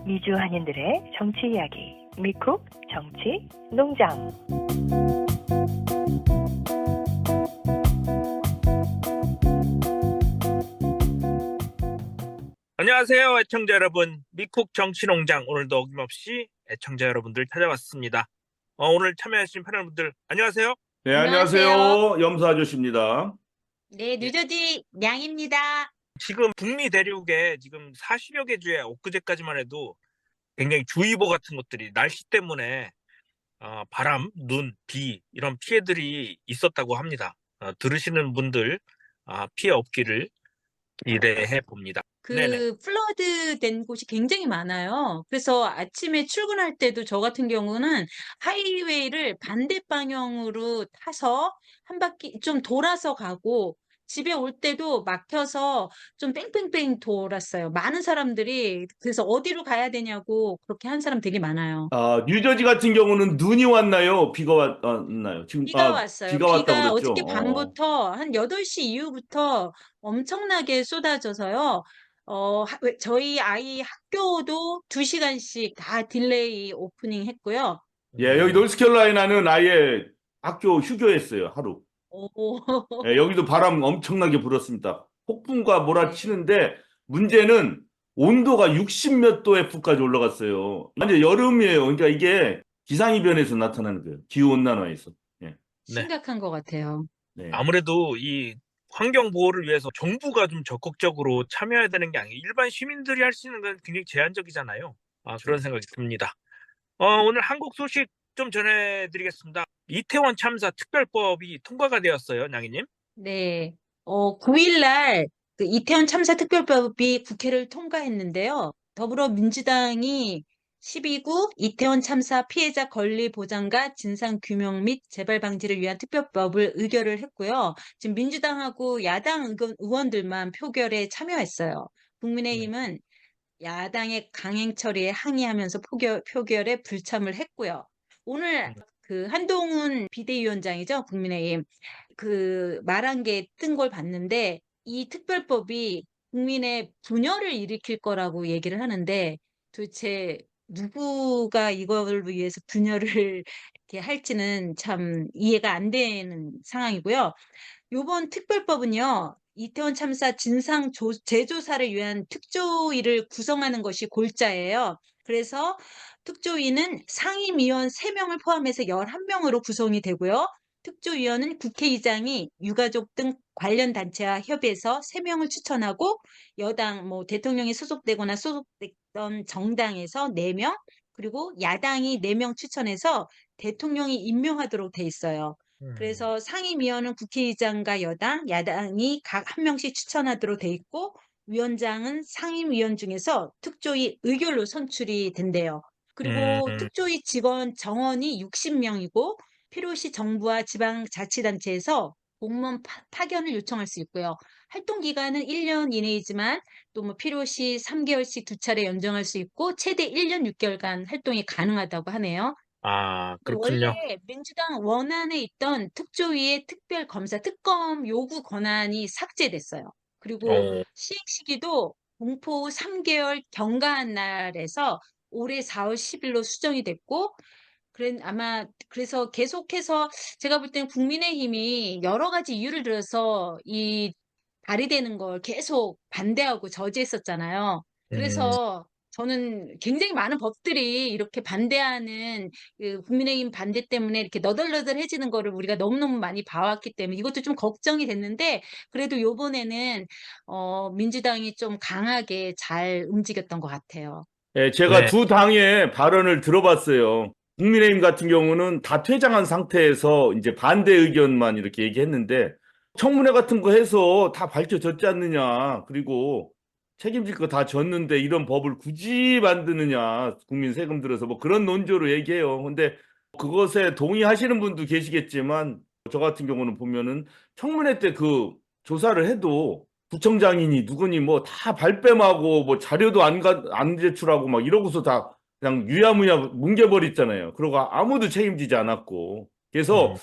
미주 한인들의 정치 이야기, 미쿡 정치 농장. 안녕하세요, 애청자 여러분. 미쿡 정치농장, 오늘도 어김없이 애청자 여러분들 찾아왔습니다. 오늘 참여하신 패널분들 안녕하세요. 네, 안녕하세요. 안녕하세요. 염소 아저씨입니다. 네, 뉴저지 냥입니다. 지금 북미 대륙에 지금 40여 개 주에 엊그제까지만 해도 굉장히 주의보 같은 것들이 날씨 때문에 바람, 눈, 비 이런 피해들이 있었다고 합니다. 들으시는 분들 피해 없기를 기대해 봅니다. 네네. 플러드 된 곳이 굉장히 많아요. 그래서 아침에 출근할 때도 저 같은 경우는 하이웨이를 반대 방향으로 타서 한 바퀴 좀 돌아서 가고 집에 올 때도 막혀서 좀 뺑뺑뺑 돌았어요. 많은 사람들이 그래서 어디로 가야 되냐고 그렇게 한 사람 되게 많아요. 뉴저지 같은 경우는 눈이 왔나요? 비가 왔나요? 지금, 비가 왔어요. 비가 왔다고 비가 그랬죠? 어저께 밤부터 한 8시 이후부터 엄청나게 쏟아져서요. 저희 아이 학교도 2시간씩 다 딜레이 오프닝 했고요. 예, 여기 노스캐롤라이나는 아예 학교 휴교했어요, 하루. 오, 예, 여기도 바람 엄청나게 불었습니다. 폭풍과 네. 몰아치는데 문제는 온도가 60 몇 도 F까지 올라갔어요. 완전 여름이에요. 그러니까 이게 기상이변에서 나타나는 거예요. 기후온난화에서. 예, 네. 심각한 것 같아요. 네. 아무래도 이 환경 보호를 위해서 정부가 좀 적극적으로 참여해야 되는 게 아니고 일반 시민들이 할 수 있는 건 굉장히 제한적이잖아요. 그런 생각이 듭니다. 오늘 한국 소식 좀 전해드리겠습니다. 이태원 참사 특별법이 통과가 되었어요, 냥이님. 네. 9일 날 이태원 참사 특별법이 국회를 통과했는데요. 더불어민주당이 12구 이태원 참사 피해자 권리 보장과 진상 규명 및 재발 방지를 위한 특별법을 의결을 했고요. 지금 민주당하고 야당 의원들만 표결에 참여했어요. 국민의힘은 야당의 강행 처리에 항의하면서 표결에 불참을 했고요. 오늘 한동훈 비대위원장이죠, 국민의힘. 말한 게 뜬 걸 봤는데 이 특별법이 국민의 분열을 일으킬 거라고 얘기를 하는데 도대체 누구가 이걸 위해서 분열을 이렇게 할지는 참 이해가 안 되는 상황이고요. 요번 특별법은요, 이태원 참사 진상 재조사를 위한 특조위를 구성하는 것이 골자예요. 그래서 특조위는 상임위원 3명을 포함해서 11명으로 구성이 되고요. 특조위원은 국회의장이 유가족 등 관련 단체와 협의해서 3명을 추천하고 여당, 대통령이 소속되거나 소속됐던 정당에서 4명, 그리고 야당이 4명 추천해서 대통령이 임명하도록 돼 있어요. 그래서 상임위원은 국회의장과 여당, 야당이 각 한 명씩 추천하도록 돼 있고 위원장은 상임위원 중에서 특조위 의결로 선출이 된대요. 그리고 특조위 직원 정원이 60명이고 필요시 정부와 지방자치단체에서 공무원 파견을 요청할 수 있고요. 활동 기간은 1년 이내이지만 또 필요시 3개월씩 2차례 연장할 수 있고 최대 1년 6개월간 활동이 가능하다고 하네요. 그렇군요. 원래 민주당 원안에 있던 특조위의 특별검사 특검 요구 권한이 삭제됐어요. 그리고 어, 시행 시기도 공포 후 3개월 경과한 날에서 올해 4월 10일로 수정이 됐고 그래서 계속해서 제가 볼 때는 국민의힘이 여러 가지 이유를 들어서 이 발의되는 걸 계속 반대하고 저지했었잖아요. 음, 그래서 저는 굉장히 많은 법들이 이렇게 반대하는 국민의힘 반대 때문에 이렇게 너덜너덜해지는 거를 우리가 너무너무 많이 봐왔기 때문에 이것도 좀 걱정이 됐는데 그래도 요번에는 민주당이 좀 강하게 잘 움직였던 것 같아요. 예, 제가 네. 두 당의 발언을 들어봤어요. 국민의힘 같은 경우는 다 퇴장한 상태에서 이제 반대 의견만 이렇게 얘기했는데 청문회 같은 거 해서 다 밝혀졌지 않느냐. 그리고 책임질 거 다 졌는데 이런 법을 굳이 만드느냐. 국민 세금 들여서 뭐 그런 논조로 얘기해요. 근데 그것에 동의하시는 분도 계시겠지만 저 같은 경우는 보면은 청문회 때 그 조사를 해도 구청장이니 누구니 뭐 다 발뺌하고 뭐 자료도 안 제출하고 막 이러고서 다 그냥 유야무야 뭉개버렸잖아요. 그러고 아무도 책임지지 않았고. 그래서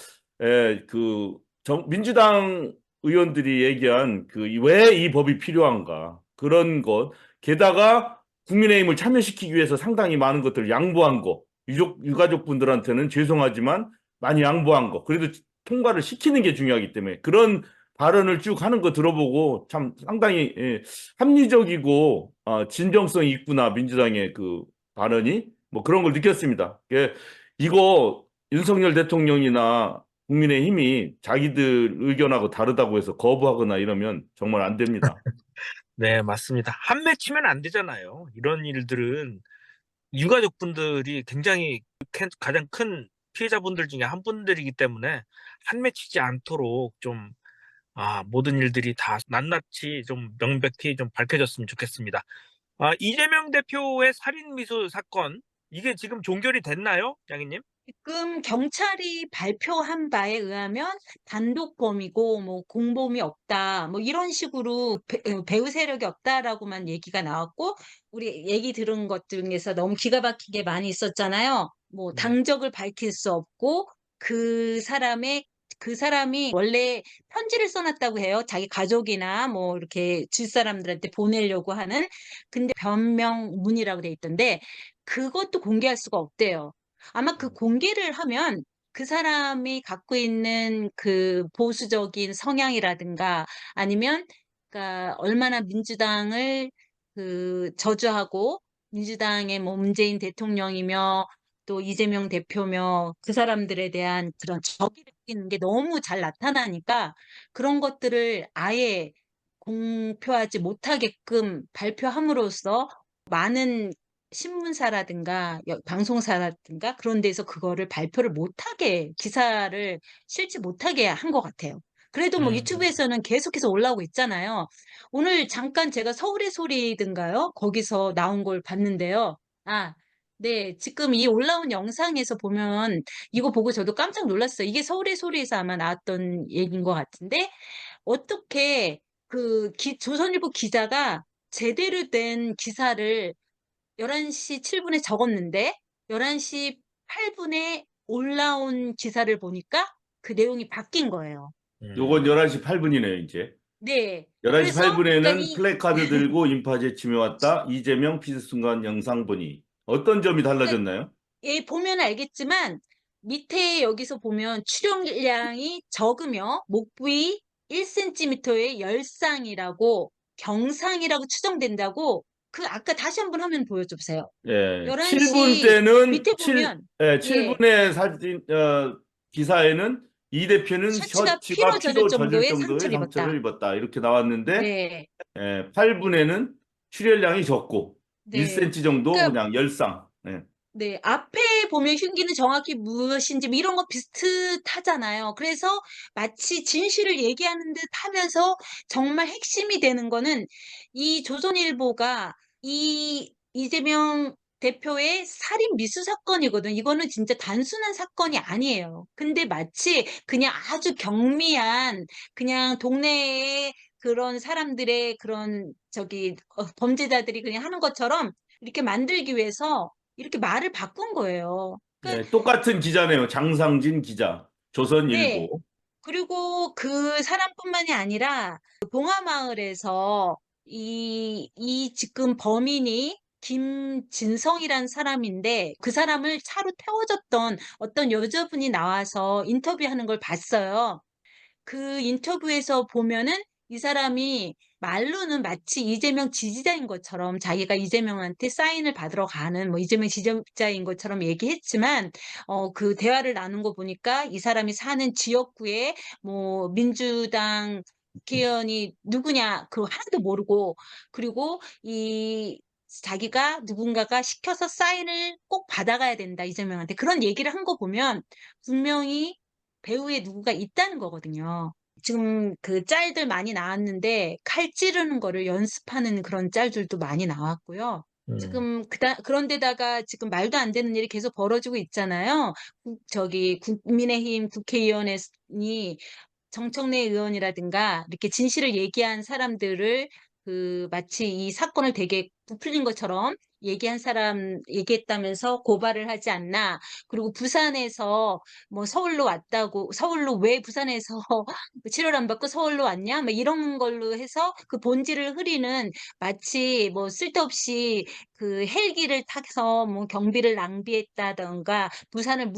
민주당 의원들이 얘기한 그 왜 이 법이 필요한가 그런 것. 게다가 국민의힘을 참여시키기 위해서 상당히 많은 것들을 양보한 거, 유가족분들한테는 죄송하지만 많이 양보한 거, 그래도 통과를 시키는 게 중요하기 때문에 그런 발언을 쭉 하는 거 들어보고 참 상당히 합리적이고 진정성이 있구나, 민주당의 그 발언이 뭐 그런 걸 느꼈습니다. 이거 윤석열 대통령이나 국민의힘이 자기들 의견하고 다르다고 해서 거부하거나 이러면 정말 안 됩니다. 네, 맞습니다. 한 맺히면 안 되잖아요. 이런 일들은 유가족분들이 굉장히 가장 큰 피해자분들 중에 한 분들이기 때문에 한 맺히지 않도록 좀 모든 일들이 다 낱낱이 좀 명백히 좀 밝혀졌으면 좋겠습니다. 이재명 대표의 살인미수 사건, 이게 지금 종결이 됐나요, 양희님? 지금 경찰이 발표한 바에 의하면 단독범이고 뭐 공범이 없다 뭐 이런 식으로 배후 세력이 없다라고만 얘기가 나왔고, 우리 얘기 들은 것 중에서 너무 기가 막히게 많이 있었잖아요. 뭐 네. 당적을 밝힐 수 없고 그 사람이 원래 편지를 써놨다고 해요. 자기 가족이나 뭐 이렇게 질 사람들한테 보내려고 하는. 근데 변명문이라고 돼 있던데 그것도 공개할 수가 없대요. 아마 그 공개를 하면 그 사람이 갖고 있는 그 보수적인 성향이라든가 아니면 그러니까 얼마나 민주당을 그 저주하고 민주당의 뭐 문재인 대통령이며 또 이재명 대표며 그 사람들에 대한 그런 적이 느끼는 게 너무 잘 나타나니까 그런 것들을 아예 공표하지 못하게끔 발표함으로써 많은 신문사라든가 방송사라든가 그런 데서 그거를 발표를 못하게 기사를 실지 못하게 한 것 같아요. 그래도 뭐 음. 유튜브에서는 계속해서 올라오고 있잖아요. 오늘 잠깐 제가 서울의 소리든가요? 거기서 나온 걸 봤는데요. 네. 지금 이 올라온 영상에서 보면 이거 보고 저도 깜짝 놀랐어요. 이게 서울의 소리에서 아마 나왔던 얘기인 것 같은데 어떻게 그 조선일보 기자가 제대로 된 기사를 11시 7분에 적었는데 11시 8분에 올라온 기사를 보니까 그 내용이 바뀐 거예요. 요건 음. 11시 8분이네요, 이제. 네. 11시 그래서 그러니까 8분에는 플래카드 들고 인파제 침해왔다. 이재명 피습순간 영상 보니. 어떤 점이 그러니까 달라졌나요? 보면 알겠지만 밑에 여기서 보면 출력량이 적으며 목 부위 1cm의 열상이라고 경상이라고 추정된다고 그 아까 다시 한번 화면 보여줘 보세요. 예, 7분 11시 때는 밑에 보면 예, 7분의 사진 기사에는 이 대표는 셔츠가 셔츠가 피로 젖을 피로 젖을 정도의 정도의 상처를 상처를 입었다. 입었다. 이렇게 나왔는데 네. 8분에는 출혈량이 적고 네. 1cm 정도 그러니까 그냥 열상. 예. 네, 앞에 보면 흉기는 정확히 무엇인지 뭐 이런 거 비슷하잖아요. 그래서 마치 진실을 얘기하는 듯 하면서 정말 핵심이 되는 거는 이 조선일보가 이 이재명 대표의 살인 미수 사건이거든. 이거는 진짜 단순한 사건이 아니에요. 근데 마치 그냥 아주 경미한 그냥 동네의 그런 사람들의 그런 범죄자들이 그냥 하는 것처럼 이렇게 만들기 위해서 이렇게 말을 바꾼 거예요. 그러니까 예, 똑같은 기자네요. 장상진 기자. 네. 조선일보. 그리고 그 사람뿐만이 아니라 그 봉하마을에서 이 지금 범인이 김진성이란 사람인데 그 사람을 차로 태워줬던 어떤 여자분이 나와서 인터뷰하는 걸 봤어요. 그 인터뷰에서 보면은 이 사람이 말로는 마치 이재명 지지자인 것처럼 자기가 이재명한테 사인을 받으러 가는 뭐 이재명 지지자인 것처럼 얘기했지만 그 대화를 나눈 거 보니까 이 사람이 사는 지역구에 뭐 민주당 국회의원이 누구냐 그거 하나도 모르고, 그리고 이 자기가 누군가가 시켜서 사인을 꼭 받아가야 된다 이재명한테 그런 얘기를 한 거 보면 분명히 배우에 누구가 있다는 거거든요. 지금 그 짤들 많이 나왔는데 칼 찌르는 거를 연습하는 그런 짤들도 많이 나왔고요. 음. 지금 그런데다가 지금 말도 안 되는 일이 계속 벌어지고 있잖아요. 국민의힘 국회의원이 정청래 의원이라든가 이렇게 진실을 얘기한 사람들을 그 마치 이 사건을 되게 부풀린 것처럼 얘기했다면서 고발을 하지 않나. 그리고 부산에서 뭐 서울로 왜 부산에서 치료를 안 받고 서울로 왔냐? 뭐 이런 걸로 해서 그 본질을 흐리는, 마치 뭐 쓸데없이 그 헬기를 타서 뭐 경비를 낭비했다던가 부산을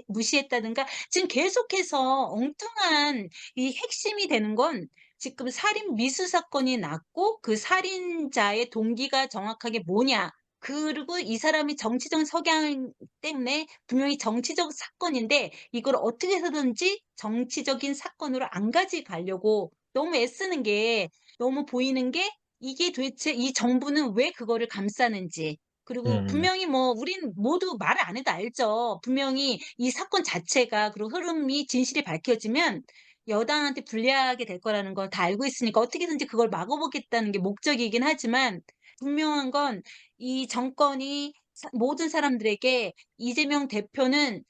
무시했다든가, 지금 계속해서 엉뚱한, 이 핵심이 되는 건 지금 살인 미수 사건이 났고 그 살인자의 동기가 정확하게 뭐냐. 그리고 이 사람이 정치적 석양 때문에 분명히 정치적 사건인데 이걸 어떻게 해서든지 정치적인 사건으로 안 가져가려고 너무 애쓰는 게, 너무 보이는 게, 이게 도대체 이 정부는 왜 그거를 감싸는지. 그리고 음, 분명히 뭐 우린 모두 말을 안 해도 알죠. 분명히 이 사건 자체가, 그리고 흐름이, 진실이 밝혀지면 여당한테 불리하게 될 거라는 걸 다 알고 있으니까 어떻게든지 그걸 막아보겠다는 게 목적이긴 하지만, 분명한 건 이 정권이 모든 사람들에게 이재명 대표는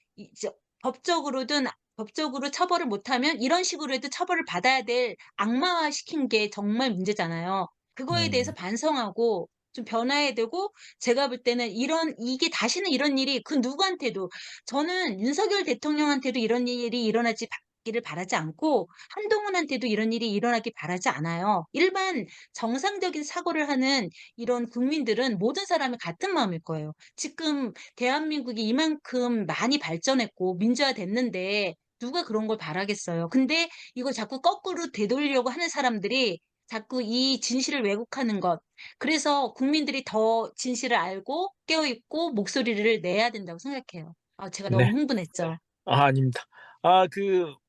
법적으로 처벌을 못하면 이런 식으로 해도 처벌을 받아야 될 악마화 시킨 게 정말 문제잖아요. 그거에 대해서 음, 반성하고 좀 변화해야 되고, 제가 볼 때는 이게 다시는 이런 일이 그 누구한테도, 저는 윤석열 대통령한테도 이런 일이 일어나기를 바라지 않고 한동훈한테도 이런 일이 일어나기 바라지 않아요. 일반 정상적인 사고를 하는 이런 국민들은 모든 사람이 같은 마음일 거예요. 지금 대한민국이 이만큼 많이 발전했고 민주화됐는데 누가 그런 걸 바라겠어요. 근데 이걸 자꾸 거꾸로 되돌리려고 하는 사람들이 자꾸 이 진실을 왜곡하는 것. 그래서 국민들이 더 진실을 알고 깨어있고 목소리를 내야 된다고 생각해요. 제가 네. 너무 흥분했죠. 아닙니다.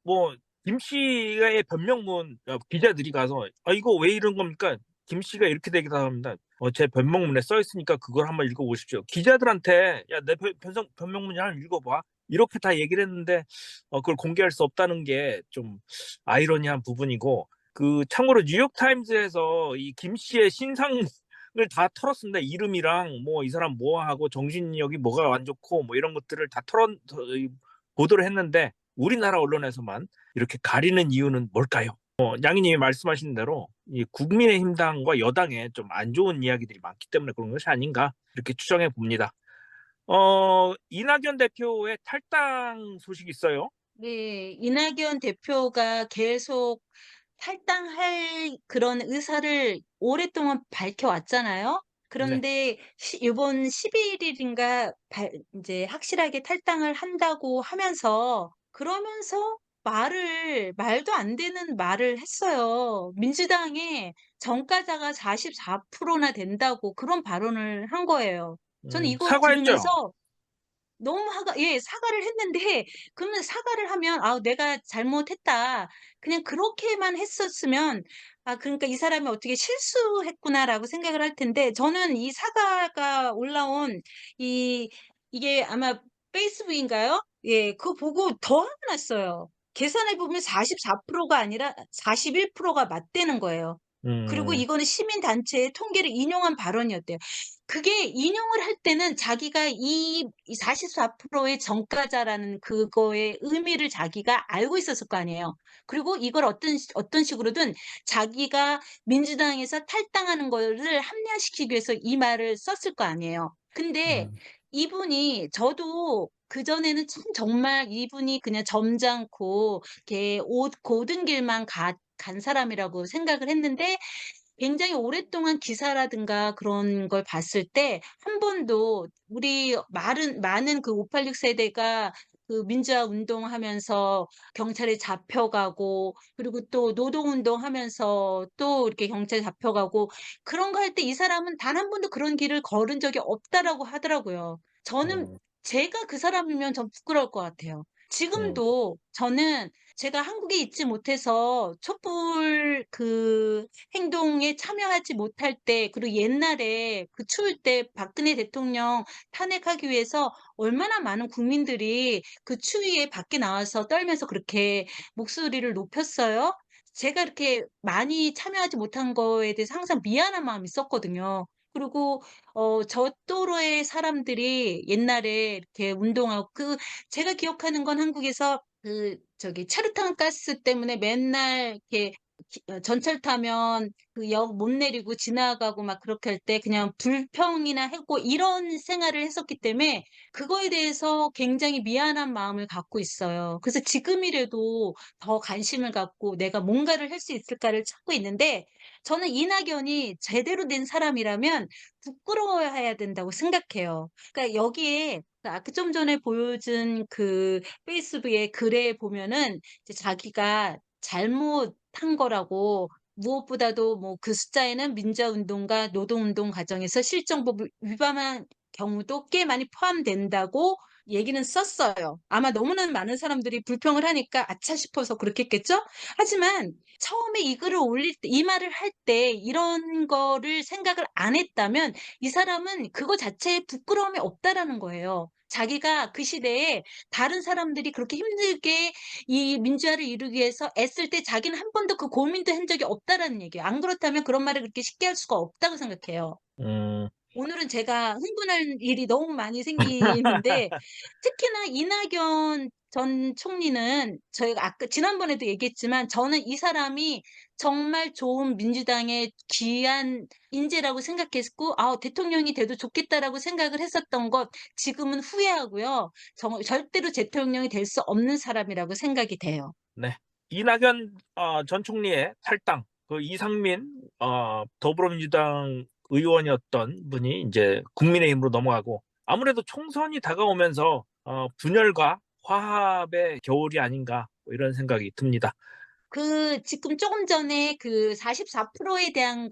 뭐 김 씨의 변명문, 기자들이 가서 이거 왜 이런 겁니까? 김 씨가 이렇게 되기도 합니다. 제 변명문에 써 있으니까 그걸 한번 읽어보십시오. 기자들한테 야, 내 변명문이 한번 읽어봐. 이렇게 다 얘기를 했는데 그걸 공개할 수 없다는 게 좀 아이러니한 부분이고, 참고로 뉴욕타임즈에서 이 김 씨의 신상을 다 털었습니다. 이름이랑 뭐 이 사람 뭐 하고 정신력이 뭐가 안 좋고 뭐 이런 것들을 다 보도를 했는데 우리나라 언론에서만 이렇게 가리는 이유는 뭘까요? 양희님이 말씀하신 대로 이 국민의힘당과 여당에 좀 안 좋은 이야기들이 많기 때문에 그런 것이 아닌가 이렇게 추정해 봅니다. 이낙연 대표의 탈당 소식이 있어요. 네, 이낙연 대표가 계속 탈당할 그런 의사를 오랫동안 밝혀왔잖아요. 네. 그런데 이번 11일인가 이제 확실하게 탈당을 한다고 하면서, 그러면서 말도 안 되는 말을 했어요. 민주당의 정가자가 44%나 된다고 그런 발언을 한 거예요. 저는 이거 사과했죠. 들으면서 너무 사과를 했는데, 그러면 사과를 하면 내가 잘못했다. 그냥 그렇게만 했었으면, 그러니까 이 사람이 어떻게 실수했구나라고 생각을 할 텐데, 저는 이 사과가 올라온 이게 아마 페이스북인가요? 예, 그거 보고 더 화가 났어요. 계산해 보면 44%가 아니라 41%가 맞대는 거예요. 그리고 음, 이거는 시민단체의 통계를 인용한 발언이었대요. 그게 인용을 할 때는 자기가 이 44%의 정가자라는 그거의 의미를 자기가 알고 있었을 거 아니에요. 그리고 이걸 어떤 식으로든 자기가 민주당에서 탈당하는 거를 합리화시키기 위해서 이 말을 썼을 거 아니에요. 근데 음, 이분이, 저도 그전에는 참 정말 이분이 그냥 점잖고 이렇게 옷 고든 길만 간 사람이라고 생각을 했는데, 굉장히 오랫동안 기사라든가 그런 걸 봤을 때 한 번도 우리 많은 그 586 세대가 그 민주화 운동하면서 경찰에 잡혀가고, 그리고 또 노동운동 하면서 또 이렇게 경찰에 잡혀가고, 그런 거 할 때 이 사람은 단 한 번도 그런 길을 걸은 적이 없다라고 하더라고요. 저는 음, 제가 그 사람이면 전 부끄러울 것 같아요. 음, 지금도 저는 제가 한국에 있지 못해서 촛불 그 행동에 참여하지 못할 때, 그리고 옛날에 그 추울 때 박근혜 대통령 탄핵하기 위해서 얼마나 많은 국민들이 그 추위에 밖에 나와서 떨면서 그렇게 목소리를 높였어요. 제가 이렇게 많이 참여하지 못한 거에 대해서 항상 미안한 마음이 있었거든요. 그리고 저 또래의 사람들이 옛날에 이렇게 운동하고, 제가 기억하는 건 한국에서 그 저기 차르탄 가스 때문에 맨날 이렇게 전철 타면 그 역 못 내리고 지나가고 막 그렇게 할 때 그냥 불평이나 했고 이런 생활을 했었기 때문에 그거에 대해서 굉장히 미안한 마음을 갖고 있어요. 그래서 지금이라도 더 관심을 갖고 내가 뭔가를 할 수 있을까를 찾고 있는데 저는 이낙연이 제대로 된 사람이라면 부끄러워해야 된다고 생각해요. 그러니까 여기에 아까 좀 전에 보여준 그 페이스북의 글에 보면은 이제 자기가 잘못한 거라고 무엇보다도 뭐 그 숫자에는 민주화운동과 노동운동 과정에서 실정법을 위반한 경우도 꽤 많이 포함된다고 얘기는 썼어요. 아마 너무나 많은 사람들이 불평을 하니까 아차 싶어서 그렇겠겠죠? 하지만 처음에 이 글을 올릴 때, 이 말을 할 때 이런 거를 생각을 안 했다면 이 사람은 그거 자체에 부끄러움이 없다라는 거예요. 자기가 그 시대에 다른 사람들이 그렇게 힘들게 이 민주화를 이루기 위해서 애쓸 때 자기는 한 번도 그 고민도 한 적이 없다라는 얘기예요. 안 그렇다면 그런 말을 그렇게 쉽게 할 수가 없다고 생각해요. 음, 오늘은 제가 흥분할 일이 너무 많이 생기는데 특히나 이낙연 전 총리는 저희가 아까 지난번에도 얘기했지만 저는 이 사람이 정말 좋은 민주당의 귀한 인재라고 생각했고 대통령이 돼도 좋겠다라고 생각을 했었던 것 지금은 후회하고요. 절대로 대통령이 될 수 없는 사람이라고 생각이 돼요. 네. 이낙연 전 총리의 탈당, 그 이상민 더불어민주당 의원이었던 분이 이제 국민의힘으로 넘어가고 아무래도 총선이 다가오면서 분열과 화합의 겨울이 아닌가 뭐 이런 생각이 듭니다. 지금 조금 전에 그 44%에 대한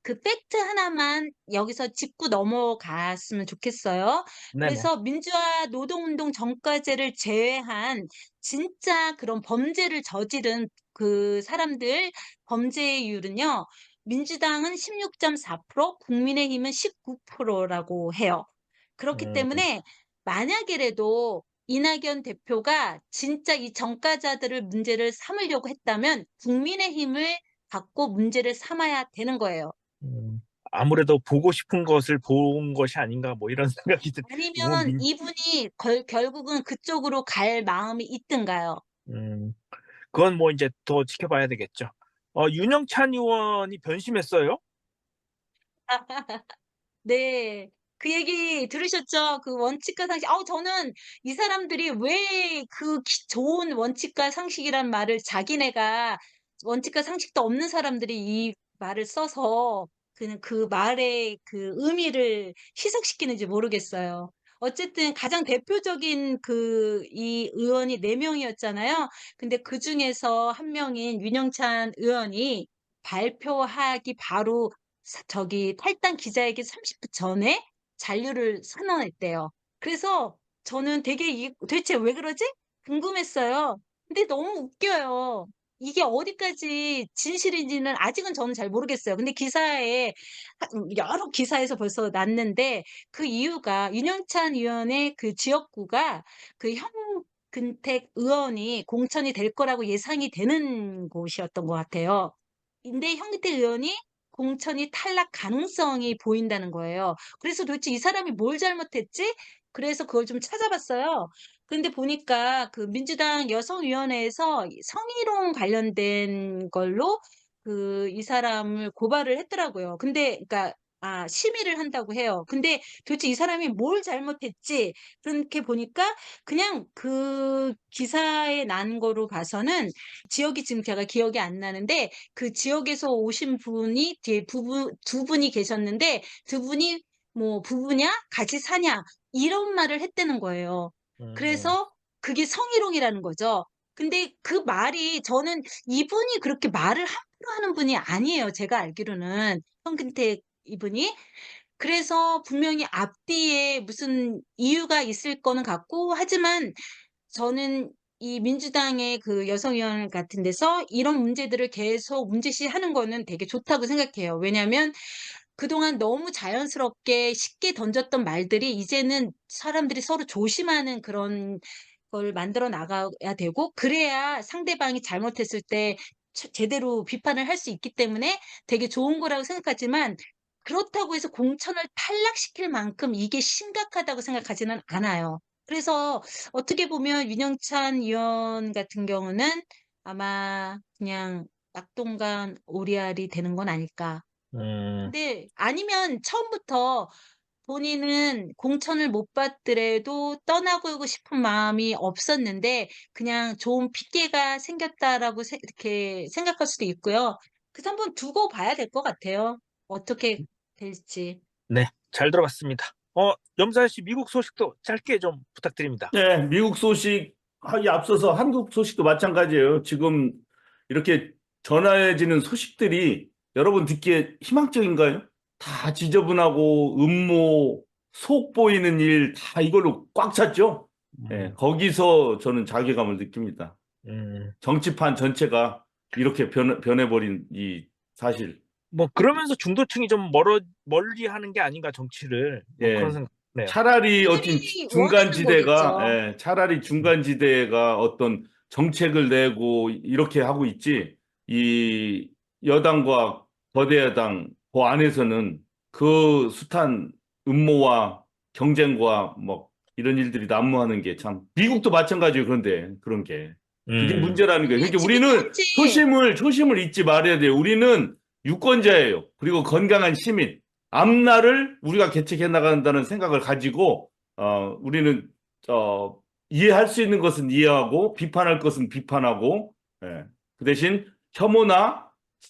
그 팩트 하나만 여기서 짚고 넘어갔으면 좋겠어요. 네네. 그래서 민주화 노동운동 전과제를 제외한 진짜 그런 범죄를 저지른 그 사람들 범죄율은요, 민주당은 16.4%, 국민의힘은 19%라고 해요. 그렇기 음, 때문에 만약이라도 이낙연 대표가 진짜 이 정가자들을 문제를 삼으려고 했다면 국민의힘을 갖고 문제를 삼아야 되는 거예요. 음, 아무래도 보고 싶은 것을 본 것이 아닌가 뭐 이런 생각이 뭐 아니면 이분이 결국은 그쪽으로 갈 마음이 있든가요. 음, 그건 뭐 이제 더 지켜봐야 되겠죠. 윤영찬 의원이 변심했어요? 네. 그 얘기 들으셨죠? 그 원칙과 상식. 저는 이 사람들이 왜 그 좋은 원칙과 상식이란 말을 자기네가 원칙과 상식도 없는 사람들이 이 말을 써서 그냥 그 말의 그 의미를 희석시키는지 모르겠어요. 어쨌든 가장 대표적인 이 의원이 4명이었잖아요. 근데 그 중에서 한 명인 윤영찬 의원이 발표하기 바로 저기 탈당 기자에게 30분 전에 잔류를 선언했대요. 그래서 저는 되게 도대체 왜 그러지? 궁금했어요. 근데 너무 웃겨요. 이게 어디까지 진실인지는 아직은 저는 잘 모르겠어요. 근데 여러 기사에서 벌써 났는데 그 이유가 윤영찬 의원의 그 지역구가 그 현근택 의원이 공천이 될 거라고 예상이 되는 곳이었던 것 같아요. 근데 현근택 의원이 공천이 탈락 가능성이 보인다는 거예요. 그래서 도대체 이 사람이 뭘 잘못했지? 그래서 그걸 좀 찾아봤어요. 근데 보니까 그 민주당 여성위원회에서 성희롱 관련된 걸로 이 사람을 고발을 했더라고요. 근데, 그러니까, 심의를 한다고 해요. 근데 도대체 이 사람이 뭘 잘못했지? 그렇게 보니까 그냥 그 기사에 난 거로 봐서는 지역이 지금 제가 기억이 안 나는데 그 지역에서 오신 분이 뒤에 두 분이 계셨는데 두 분이 뭐 부부냐 같이 사냐 이런 말을 했다는 거예요. 음, 그래서 그게 성희롱이라는 거죠. 근데 그 말이 저는 이분이 그렇게 말을 함부로 하는 분이 아니에요. 제가 알기로는 현근택 이분이 그래서 분명히 앞뒤에 무슨 이유가 있을 거는 같고 하지만 저는 이 민주당의 그 여성위원 같은 데서 이런 문제들을 계속 문제시하는 거는 되게 좋다고 생각해요. 왜냐하면 그동안 너무 자연스럽게 쉽게 던졌던 말들이 이제는 사람들이 서로 조심하는 그런 걸 만들어 나가야 되고 그래야 상대방이 잘못했을 때 제대로 비판을 할 수 있기 때문에 되게 좋은 거라고 생각하지만 그렇다고 해서 공천을 탈락시킬 만큼 이게 심각하다고 생각하지는 않아요. 그래서 어떻게 보면 윤영찬 의원 같은 경우는 아마 그냥 낙동강 오리알이 되는 건 아닐까. 음, 근데 아니면 처음부터 본인은 공천을 못 받더라도 떠나고 싶은 마음이 없었는데 그냥 좋은 핑계가 생겼다라고 이렇게 생각할 수도 있고요. 그래서 한번 두고 봐야 될 것 같아요. 어떻게 될지. 네, 잘 들어봤습니다. 염사연 씨 미국 소식도 짧게 좀 부탁드립니다. 네, 미국 소식하기 앞서서 한국 소식도 마찬가지예요. 지금 이렇게 전해지는 소식들이 여러분 듣기에 희망적인가요? 다 지저분하고 음모, 속 보이는 일 다 이걸로 꽉 찼죠? 네, 거기서 저는 자괴감을 느낍니다. 음, 정치판 전체가 이렇게 변해버린 이 사실. 뭐 그러면서 중도층이 좀 멀리 하는 게 아닌가 정치를 뭐 그런 예. 생각네요. 차라리 어떤 그들이 중간지대가, 원하는 예, 차라리 중간지대가 어떤 정책을 내고 이렇게 하고 있지, 이 여당과 거대 여당 그 안에서는 그 숱한 음모와 경쟁과 뭐 이런 일들이 난무하는 게 참, 미국도 마찬가지예요. 그런데 그런 게. 그게 문제라는 거예요. 그러니까 지금 우리는 현재 초심을 잊지 말아야 돼요. 우리는 유권자예요. 그리고 건강한 시민. 앞날을 우리가 개척해 나간다는 생각을 가지고 우리는 이해할 수 있는 것은 이해하고 비판할 것은 비판하고, 예. 그 대신 혐오나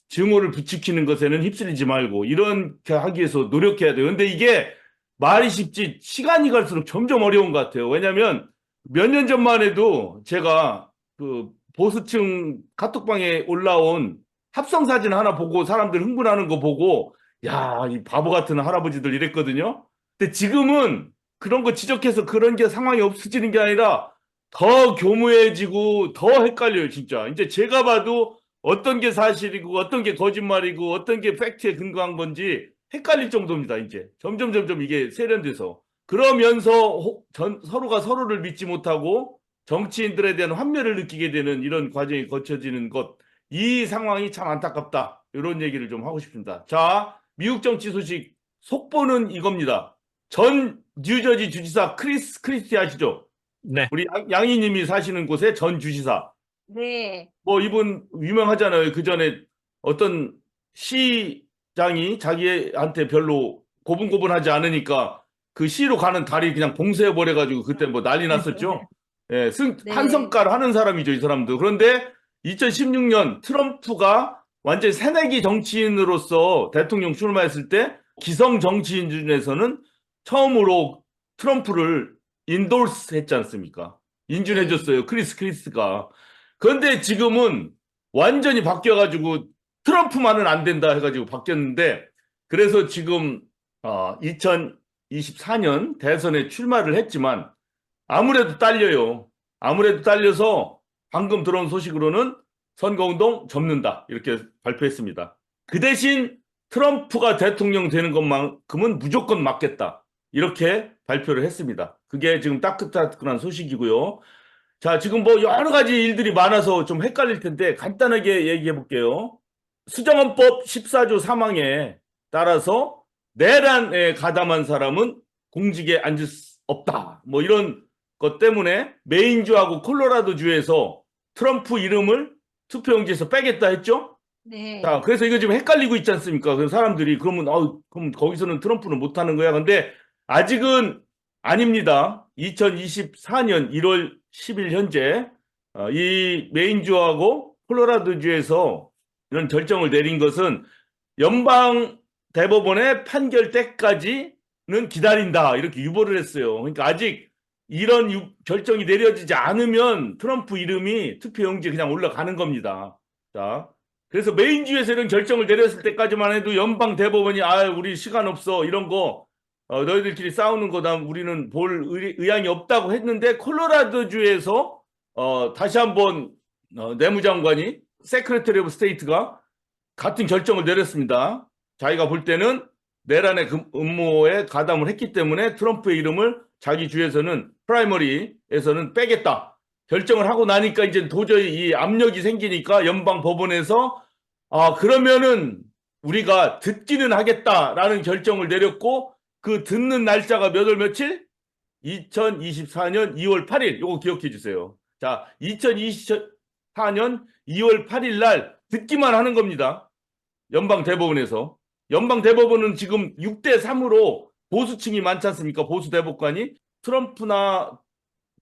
증오를 부추기는 것에는 휩쓸리지 말고 이렇게 하기 위해서 노력해야 돼요. 근데 이게 말이 쉽지 시간이 갈수록 점점 어려운 것 같아요. 왜냐하면 몇 년 전만 해도 제가 그 보수층 카톡방에 올라온 합성 사진 하나 보고 사람들 흥분하는 거 보고 야, 이 바보 같은 할아버지들 이랬거든요. 근데 지금은 그런 거 지적해서 그런 게 상황이 없어지는 게 아니라 더 교묘해지고 더 헷갈려요, 진짜. 이제 제가 봐도 어떤 게 사실이고 어떤 게 거짓말이고 어떤 게 팩트에 근거한 건지 헷갈릴 정도입니다, 이제. 점점 이게 세련돼서. 그러면서 서로가 서로를 믿지 못하고 정치인들에 대한 환멸을 느끼게 되는 이런 과정이 거쳐지는 것. 이 상황이 참 안타깝다. 이런 얘기를 좀 하고 싶습니다. 자, 미국 정치 소식 속보는 이겁니다. 전 뉴저지 주지사 크리스티 아시죠? 네. 우리 양희님이 사시는 곳의 전 주지사. 네. 뭐 이분 유명하잖아요. 그 전에 어떤 시장이 자기한테 별로 고분고분하지 않으니까 그 시로 가는 다리 그냥 봉쇄해 버려가지고 그때 뭐 난리 났었죠. 예, 한 네. 성깔 하는 사람이죠, 이 사람도. 그런데 2016년 트럼프가 완전 새내기 정치인으로서 대통령 출마했을 때 기성 정치인 중에서는 처음으로 트럼프를 인돌스 했지 않습니까? 인준해줬어요. 크리스가. 그런데 지금은 완전히 바뀌어가지고 트럼프만은 안 된다 해가지고 바뀌었는데 그래서 지금 2024년 대선에 출마를 했지만 아무래도 딸려요. 아무래도 딸려서 방금 들어온 소식으로는 선거운동 접는다 이렇게 발표했습니다. 그 대신 트럼프가 대통령 되는 것만큼은 무조건 막겠다 이렇게 발표를 했습니다. 그게 지금 따끈따끈한 소식이고요. 자, 지금 뭐 여러 가지 일들이 많아서 좀 헷갈릴 텐데 간단하게 얘기해 볼게요. 수정헌법 14조 3항에 따라서 내란에 가담한 사람은 공직에 앉을 수 없다. 뭐 이런 것 때문에 메인주하고 콜로라도주에서 트럼프 이름을 투표용지에서 빼겠다 했죠? 네. 자, 그래서 이거 지금 헷갈리고 있지 않습니까? 그래서 사람들이 그러면 그럼 거기서는 트럼프는 못 하는 거야. 근데 아직은 아닙니다. 2024년 1월 10일 현재 이 메인주하고 콜로라도주에서 이런 결정을 내린 것은 연방 대법원의 판결 때까지는 기다린다 이렇게 유보를 했어요. 그러니까 아직 이런 결정이 내려지지 않으면 트럼프 이름이 투표용지에 그냥 올라가는 겁니다. 자, 그래서 메인주에서 이런 결정을 내렸을 때까지만 해도 연방 대법원이 우리 시간 없어 이런 거 너희들끼리 싸우는 거다 우리는 볼 의향이 없다고 했는데 콜로라도주에서 다시 한번 내무장관이 세크레터리 오브 스테이트가 같은 결정을 내렸습니다. 자기가 볼 때는 내란의 음모에 가담을 했기 때문에 트럼프의 이름을 자기 주에서는 프라이머리에서는 빼겠다. 결정을 하고 나니까 이제 도저히 이 압력이 생기니까 연방 법원에서 그러면은 우리가 듣기는 하겠다라는 결정을 내렸고 그 듣는 날짜가 몇 월 며칠? 2024년 2월 8일. 요거 기억해 주세요. 자, 2024년 2월 8일 날 듣기만 하는 겁니다. 연방 대법원에서. 연방 대법원은 지금 6대 3으로 보수층이 많지 않습니까? 보수 대법관이. 트럼프나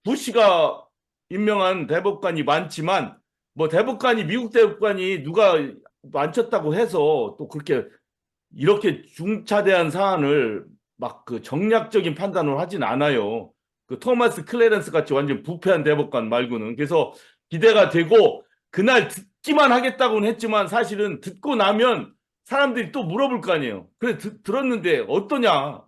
부시가 임명한 대법관이 많지만 뭐 대법관이 미국 대법관이 누가 많쳤다고 해서 또 그렇게 이렇게 중차대한 사안을 막 그 정략적인 판단을 하진 않아요. 그 토마스 클래런스 같이 완전 부패한 대법관 말고는. 그래서 기대가 되고 그날 듣기만 하겠다고는 했지만 사실은 듣고 나면 사람들이 또 물어볼 거 아니에요. 그래 들었는데 어떠냐?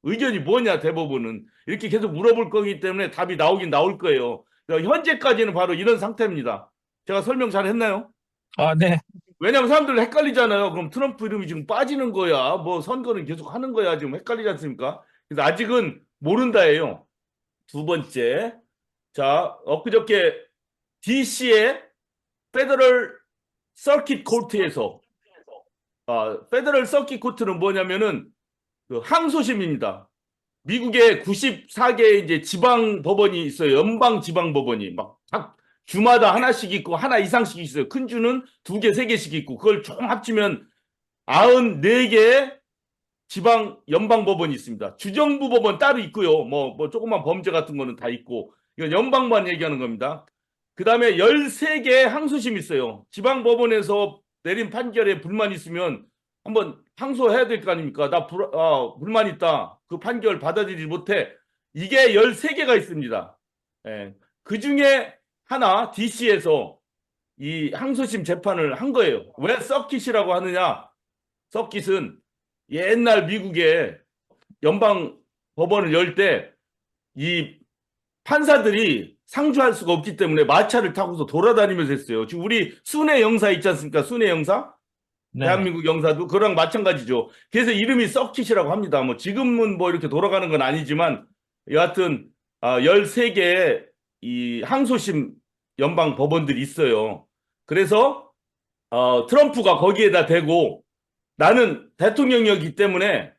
의견이 뭐냐 대법원은. 이렇게 계속 물어볼 거기 때문에 답이 나오긴 나올 거예요. 현재까지는 바로 이런 상태입니다. 제가 설명 잘 했나요? 아, 네. 왜냐면 사람들 헷갈리잖아요. 그럼 트럼프 이름이 지금 빠지는 거야. 뭐 선거는 계속 하는 거야. 지금 헷갈리지 않습니까? 그래서 아직은 모른다예요. 두 번째. 자, 엊그저께 DC의 페더럴 서킷 코트에서 페더럴 서킷 코트는 뭐냐면은 그 항소심입니다. 미국에 94개 이제 지방 법원이 있어요. 연방 지방 법원이 막 각 주마다 하나씩 있고 하나 이상씩 있어요. 큰 주는 2개, 3개씩 있고 그걸 총 합치면 94개의 지방 연방 법원이 있습니다. 주정부 법원 따로 있고요. 뭐 조그만 범죄 같은 거는 다 있고 이건 연방만 얘기하는 겁니다. 그다음에 13개의 항소심이 있어요. 지방 법원에서 내린 판결에 불만 있으면 한번 항소해야 될 거 아닙니까? 나 불만 있다. 그 판결 받아들이지 못해. 이게 13개가 있습니다. 예. 그 중에 하나 DC에서 이 항소심 재판을 한 거예요. 왜 서킷이라고 하느냐? 서킷은 옛날 미국의 연방 법원을 열 때 이 판사들이 상주할 수가 없기 때문에 마차를 타고서 돌아다니면서 했어요. 지금 우리 순회 영사 있지 않습니까? 순회 영사? 네. 대한민국 영사도 그거랑 마찬가지죠. 그래서 이름이 서킷이라고 합니다. 뭐 지금은 뭐 이렇게 돌아가는 건 아니지만 여하튼 13개의 이 항소심 연방 법원들이 있어요. 그래서 트럼프가 거기에다 대고 나는 대통령이었기 때문에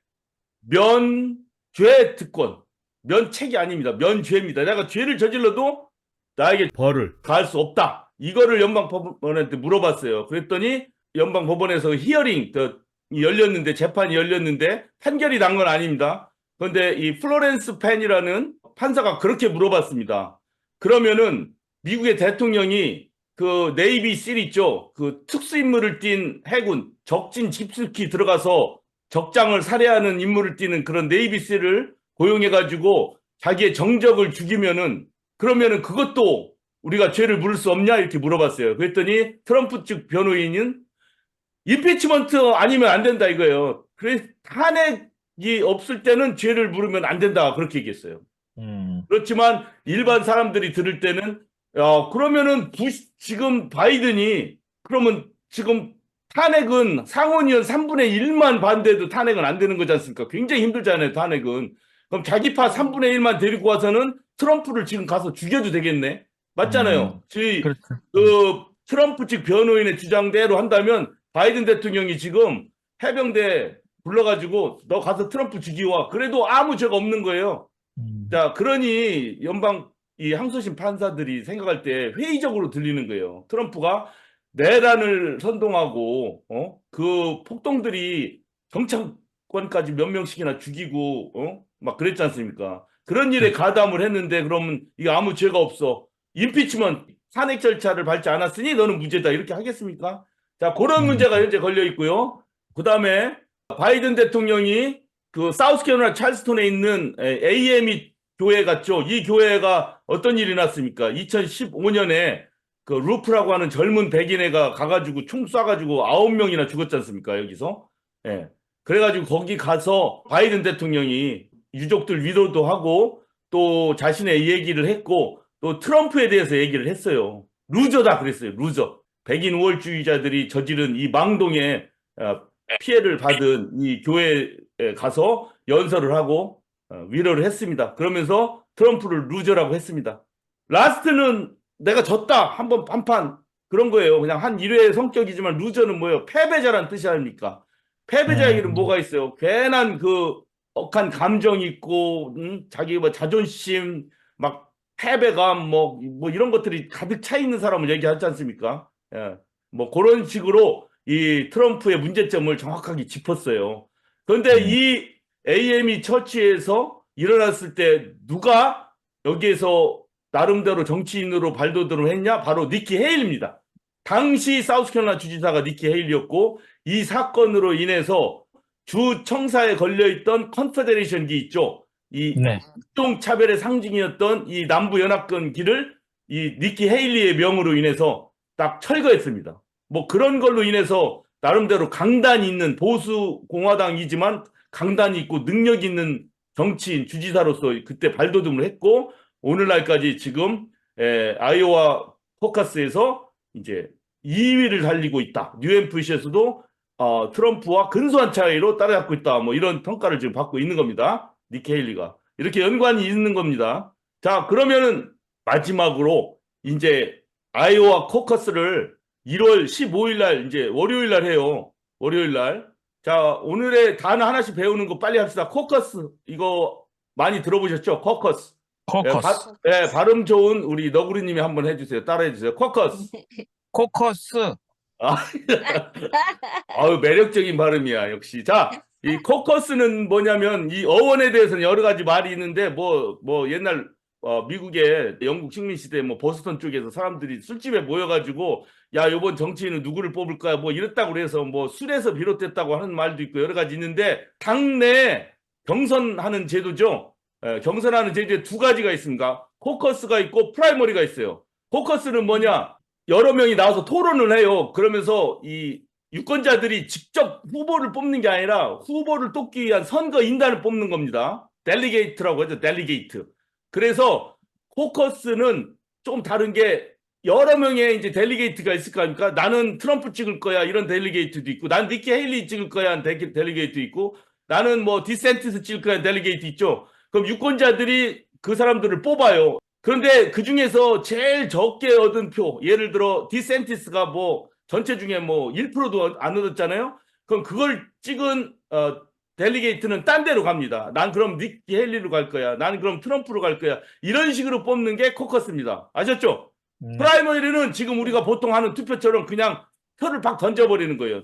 면죄 특권, 면책이 아닙니다. 면죄입니다. 내가 죄를 저질러도 나에게 벌을 가할 수 없다. 이거를 연방 법원한테 물어봤어요. 그랬더니 연방 법원에서 히어링 열렸는데 재판이 열렸는데 판결이 난 건 아닙니다. 그런데 이 플로렌스 펜이라는 판사가 그렇게 물어봤습니다. 그러면은 미국의 대통령이 그 네이비 실 있죠. 그 특수임무를 띈 해군 적진 깊숙이 들어가서 적장을 살해하는 임무를 띠는 그런 네이비 실을 고용해가지고 자기의 정적을 죽이면은 그러면은 그것도 우리가 죄를 물을 수 없냐 이렇게 물어봤어요. 그랬더니 트럼프 측 변호인은 임피치먼트 아니면 안 된다 이거예요. 그래서 탄핵이 없을 때는 죄를 물으면 안 된다 그렇게 얘기했어요. 그렇지만 일반 사람들이 들을 때는 그러면은 지금 바이든이 그러면 지금 탄핵은 상원의원 3분의 1만 반대해도 탄핵은 안 되는 거지 않습니까? 굉장히 힘들잖아요, 탄핵은. 그럼 자기 파 3분의 1만 데리고 와서는 트럼프를 지금 가서 죽여도 되겠네? 맞잖아요. 그렇죠. 그 트럼프 측 변호인의 주장대로 한다면 바이든 대통령이 지금 해병대 불러가지고 너 가서 트럼프 죽이고 와. 그래도 아무 죄가 없는 거예요. 자, 그러니 연방 이 항소심 판사들이 생각할 때 회의적으로 들리는 거예요. 트럼프가 내란을 선동하고 그 폭동들이 정치권까지 몇 명씩이나 죽이고 막 그랬지 않습니까? 그런 일에 가담을 했는데 그러면 이게 아무 죄가 없어. 임피치먼트 탄핵 절차를 밟지 않았으니 너는 무죄다 이렇게 하겠습니까? 자, 그런 문제가 현재 걸려 있고요. 그다음에 바이든 대통령이 그 사우스캐롤라이나 찰스톤에 있는 AME 교회 같죠. 이 교회가 어떤 일이 났습니까? 2015년에 그 루프라고 하는 젊은 백인애가 가가지고 총 쏴가지고 9명이나 죽었지 않습니까? 여기서. 예. 그래가지고 거기 가서 바이든 대통령이 유족들 위로도 하고 또 자신의 얘기를 했고 또 트럼프에 대해서 얘기를 했어요. 루저다 그랬어요. 루저. 백인 우월주의자들이 저지른 이 망동에 피해를 받은 이 교회에 가서 연설을 하고 위로를 했습니다. 그러면서 트럼프를 루저라고 했습니다. 라스트는 내가 졌다. 한판 그런 거예요. 그냥 한 1회의 성격이지만 루저는 뭐예요? 패배자란 뜻이 아닙니까? 패배자에게는 뭐가 있어요? 괜한 그 억한 감정 있고 자기 뭐 자존심 막 패배감 뭐 이런 것들이 가득 차 있는 사람을 얘기하지 않습니까? 예. 뭐 그런 식으로 이 트럼프의 문제점을 정확하게 짚었어요. 그런데 이 AME 처치에서 일어났을 때 누가 여기에서 나름대로 정치인으로 발돋움을 했냐? 바로 니키 헤일입니다. 당시 사우스캐롤라이나 주지사가 니키 헤일이었고, 이 사건으로 인해서 주 청사에 걸려있던 컨페데레이션기 있죠. 이 네. 인종 차별의 상징이었던 이 남부 연합권 길을 이 니키 헤일리의 명으로 인해서 딱 철거했습니다. 뭐 그런 걸로 인해서 나름대로 강단이 있는 보수 공화당이지만 강단이 있고 능력 있는 정치인 주지사로서 그때 발돋움을 했고, 오늘날까지 지금 아이오와 코커스에서 이제 2위를 달리고 있다. 뉴햄프셔에서도 트럼프와 근소한 차이로 따라잡고 있다. 뭐 이런 평가를 지금 받고 있는 겁니다. 니키 헤일리가. 이렇게 연관이 있는 겁니다. 자, 그러면은 마지막으로 이제 아이오와 코커스를 1월 15일 날 이제 월요일 날 해요. 월요일 날. 자, 오늘의 단어 하나씩 배우는 거 빨리 합시다. 코커스. 이거 많이 들어보셨죠? 코커스. 코커스. 발음 좋은 우리 너구리님이 한번 해주세요. 따라해 주세요. 코커스. 코커스. 아유, 매력적인 발음이야, 역시. 자, 이 코커스는 뭐냐면, 이 어원에 대해서는 여러 가지 말이 있는데, 뭐 옛날, 미국의 영국 식민시대, 뭐, 보스턴 쪽에서 사람들이 술집에 모여가지고, 야, 요번 정치인은 누구를 뽑을 거야, 뭐, 이랬다고 그래서, 뭐, 술에서 비롯됐다고 하는 말도 있고, 여러 가지 있는데, 당내 경선하는 제도죠. 경선하는 제도에 두 가지가 있습니다. 코커스가 있고, 프라이머리가 있어요. 코커스는 뭐냐? 여러 명이 나와서 토론을 해요. 그러면서 이 유권자들이 직접 후보를 뽑는 게 아니라 후보를 뽑기 위한 선거 인단을 뽑는 겁니다. 델리게이트라고 하죠. 델리게이트. 그래서 코커스는 좀 다른 게 여러 명의 이제 델리게이트가 있을 거 아닙니까? 나는 트럼프 찍을 거야. 이런 델리게이트도 있고, 난 니키 헤일리 찍을 거야. 하는 델리게이트 있고, 나는 뭐 디센티스 찍을 거야. 델리게이트 있죠. 그럼 유권자들이 그 사람들을 뽑아요. 그런데 그 중에서 제일 적게 얻은 표, 예를 들어 디센티스가 뭐 전체 중에 뭐 1%도 안 얻었잖아요. 그럼 그걸 찍은 델리게이트는 딴 데로 갑니다. 난 그럼 니키 헤일리로 갈 거야. 난 그럼 트럼프로 갈 거야. 이런 식으로 뽑는 게 코커스입니다. 아셨죠? 프라이머리는 지금 우리가 보통 하는 투표처럼 그냥 표를 팍 던져버리는 거예요.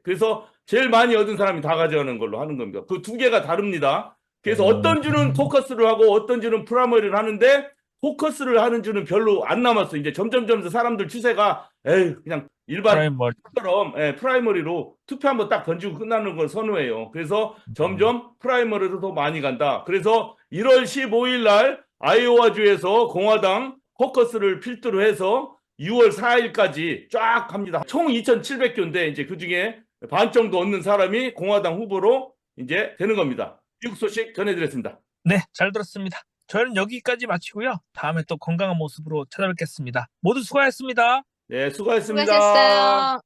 그래서 제일 많이 얻은 사람이 다 가져가는 걸로 하는 겁니다. 그 두 개가 다릅니다. 그래서 어떤 주는 코커스를 하고 어떤 주는 프라이머리를 하는데, 포커스를 하는 주는 별로 안 남았어. 이제 점점 사람들 추세가 그냥 일반처럼 프라이머리로 투표 한번 딱 던지고 끝나는 걸 선호해요. 그래서 점점 프라이머리로 더 많이 간다. 그래서 1월 15일 날 아이오와주에서 공화당 포커스를 필두로 해서 6월 4일까지 쫙 합니다. 총 2,700교인데 이제 그 중에 반 정도 얻는 사람이 공화당 후보로 이제 되는 겁니다. 미국 소식 전해드렸습니다. 네, 잘 들었습니다. 저는 여기까지 마치고요. 다음에 또 건강한 모습으로 찾아뵙겠습니다. 모두 수고하셨습니다. 네, 수고하셨습니다. 수고하셨어요.